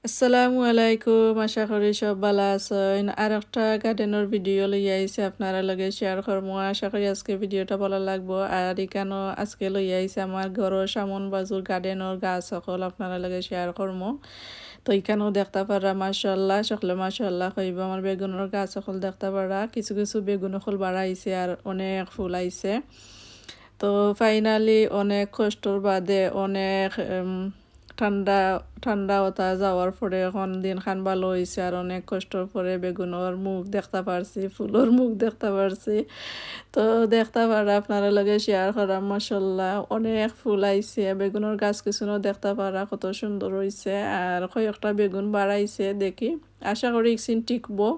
আসসালামু আলাইকুম, আশা করি সব ভালো আছেন। আর একটা গার্ডেনের ভিডিও লইয়া আইছে আপনারা লগে শেয়ার করবো। আশা করি আজকে ভিডিওটা ভালো লাগবো। আর এখানেও আজকে লইয়া আইছে আমার ঘরের সামন বাজুর গার্ডেনের গাছ সকল আপনারা লগে শেয়ার করবো। তো এখানেও দেখতে পারা মাশাআল্লাহ, সকলে মাশাআল্লাহ কইব। আমার বেগুনের গাছ সকল দেখতে পারা, কিছু কিছু বেগুন সকল বাড়াইছে আর অনেক ফুল আইছে। তো ফাইনালি অনেক কষ্টর বাদে অনেক ঠান্ডা ঠান্ডা ওটা যাওয়ার পরে এখন দিন খান ভালো হয়েছে আর অনেক কষ্টর পরে বেগুনের মুখ দেখতে পারছি, ফুলের মুখ দেখতে পারছি। তো দেখতে পারা আপনারা লগে শেয়ার করা মাশাআল্লাহ অনেক ফুল আইছে। বেগুনের গাছ কিছুনো দেখতে পারা কত সুন্দর হয়েছে আর কয়েকটা বেগুন বাড়াইছে দেখি, আশা করি একদিন টিকবো।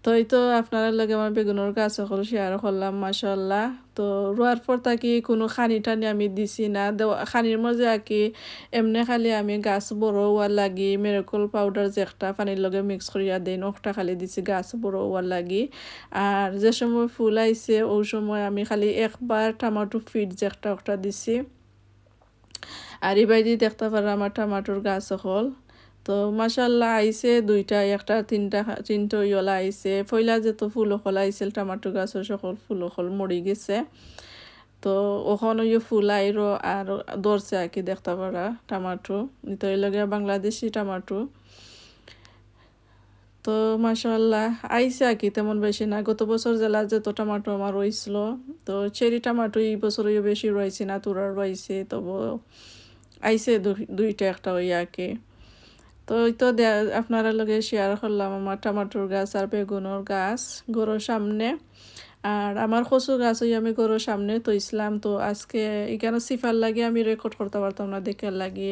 তো এই তো আপনারা লগে আমার বেগুনের গাছ সকল শেয়ার করলাম মাশাআল্লাহ। তো রোয়ার পর তাকি কোনো খানি টানি আমি দিছি না, খানির মধ্যে আঁকি এমনি খালি আমি গাছ বড় হওয়ার লাগি মেরেকল পাউডার যে একটা পানির লগে মিক্স করিয়া দিই নখটা খালি দিছি গাছ বড় হওয়ার লাগি। আর যে সময় ফুল আইছে ওই সময় আমি খালি একবার টমেটো ফিড যে একটা দিছি। আর এবারে দেখতে পারা আমার টমেটোর গাছ সকল। তো মাশাআল্লাহ আইছে দুইটা একটা তিনটা ইয়লা আইছে। ফয়লা যেত ফুল সকল আইছিল টমেটো গাছের সকল ফুল সকল মরি গেছে। তো ওখানে ফুল আইরো আর ধরছে আর কি দেখতে পারা টমেটো, তো এই লগে বাংলাদেশি টমেটো। তো মাশাআল্লাহ আইছে আর কি তেমন বেশি না, গত বছর জেলা যেত টমেটো আমার রয়েছিল। তো চেরি টমেটো এই বছরও বেশি রয়েছে না, তোরার রয়েছে তবু আইছে দুইটা একটা ওই আর কি। তো এই তো আপনারা লগে শেয়ার করলাম আমার টমেটোর গাছ আর বেগুনের গাছ গরুর সামনে। আর আমার কচু গাছ ওই আমি গরুর সামনে তো ইসলাম। তো আজকে এখানে সিফার লাগে আমি রেকর্ড করতে পারতাম না, দেখে লাগি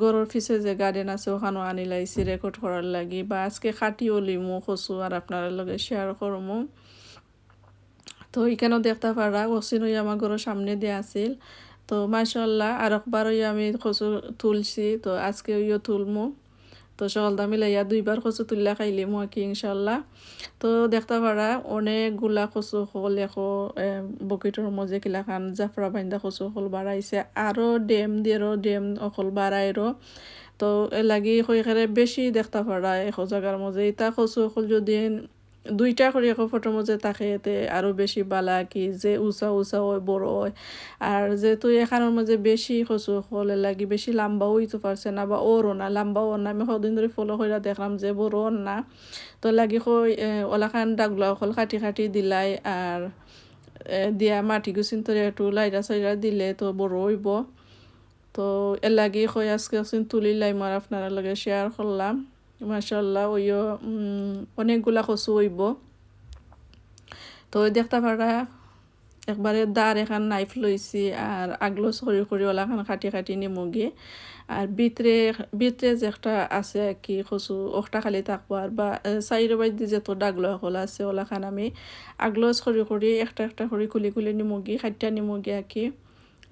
গরুর পিছে যে গার্ডেন আছে ওখানেও আনি লাইছি রেকর্ড করার লাগি। বা আজকে খাটিও লিমু কচু আর আপনারা লগে শেয়ার করমু। তো এখানেও দেখতে পারা ওসিন ওই আমার ঘরের সামনে দিয়ে আসিল। তো মাশাআল্লাহ আর একবার ওই আমি কচু তুলছি, তো আজকে ওইও তুলমু। তো সকালটা মিলাইয়া দুইবার কচু তুললা খাইলিম আর কি ইনশাল্লাহ। তো দেখতে পারা অনেকগুলা কচু হল এখন বকেটের মধ্যে কিলাখান জাফরা বাইন্দা কচু হল বাড়াইছে আরও ডেম অকল বাড়াইরও। তো এ লাগি কয়েকারে বেশি দেখতে পারা এখন জায়গার মধ্যে ইতা কচু হল যদি দুইটা করে এখন ফটোর মধ্যে থাকে এতে আরও বেশি বালা কি যে উঁচা হয় বড় হয়। আর যেহেতু এখানের মধ্যে বেশি কচু হলে লাগি বেশি লম্বাও হইতে পারছে না বা ওরও না লম্বাও না, আমি কদিন ধরে ফলো করে দেখলাম যে বড় না। তো লাগি ওলাখান ডাগলা অকল কাটি দিলাই আর দিয়া মাটি গুছিন তো একটু লাইরা সাইরা দিলে তো বড় হইব। তো এর লাগি আজকে তুলিলাই আর আপনারা লগে শেয়ার করলাম। মাশাআল্লাহ ওইও অনেকগুলা কচু হইব। তো দেখতে পারা একবারে দাঁড় এখান নাইফ লইছি আর আগলো সরি ওলাখান কাটি নিমুগি। আর ভিতরে যে একটা আছে আর কি কচু ওটা খালি থাকবো আর বা চাইর বাইদি যত ডাগলো সকল আছে ওলাখান আমি আগলো সরি একটা করে খুলি নিমুগি খাইটা নিমুগি আর কি,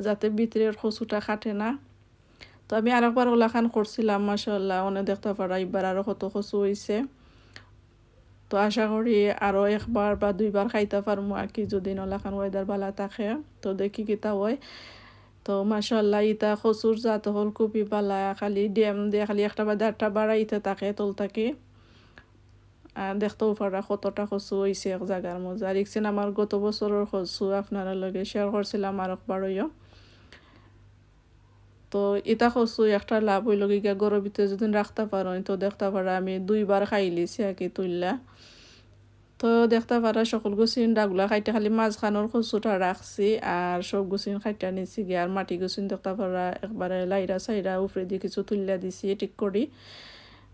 যাতে ভিতরের কচুটা কাটে না। তো আমি আরেকবার ওলাখান করছিলাম মাশাআল্লাহ অনেক দেখতে পারা এবার আরও কত কচু হয়েছে। তো আশা করি আরও একবার বা দুইবার খাইতে পারবো আর কি যদি নলাখান ওয়েদার ভালো থাকে। তো দেখি কিতা হয়। তো মাশাআল্লাহ ইতা কচুর জাত হল খুবই ভালা, খালি ডেম দিয়ে খালি একটা বা দেড়টা বাড়াইতে থাকে তল থাকি। আর দেখতেও পারা কতটা কচু হয়েছে এক জায়গার মধ্যে। আর একদিন আমার গত বছরের কচু আপনারা লগে শেয়ার করছিলাম আর একবারও। তো এটা কচু একটা লাভ হইল গিয়া গরুর ভিতরে যদি রাখতে পারো তো দেখতে পারা আমি দুইবার খাইলিছি আর কি তুললা। তো দেখতে পারা সকল গুছিন ডাগুলা খাইতে খালি মাঝখানোর কচুটা রাখছি আর সব গুছিন খাইটা নিছি গিয়ে আর মাটি গুছিন দেখতে পারা একবারে লাইরা সাইরা উপরে দিয়ে কিছু তুলিয়া দিছি ঠিক করি।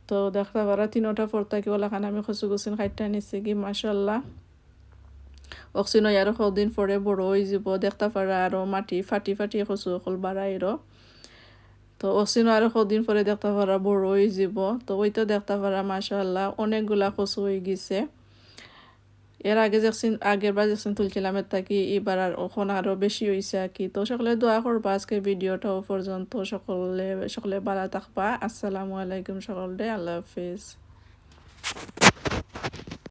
তো দেখতে পারা তিনটা পরতাকে ওলাখান আমি কচু গুছিন খাইটা নিছি কি মাশাআল্লাহ অক্সিন আরও কদিন পরে বড় হয়ে যাব। দেখতে পারা আরও মাটি ফাটি কচু অকল বাড়াইরও। তো অক্সিন আরও কদিন পরে দেখতে পারা বড় হয়ে যাব। তো ওইটা দেখতে পারা মাশাআল্লাহ অনেকগুলা কচু হয়ে গেছে। এর আগের বার যখন তুলছিলাম এর থাকি এবার আর ওখান আরও বেশি হয়েছে আর কি। তো সকলে দোয়া করবা আজকে ভিডিওটাও পর্যন্ত সকলে ভালো থাকবা। আসসালামু আলাইকুম সকলে, আল্লাহ হাফিজ।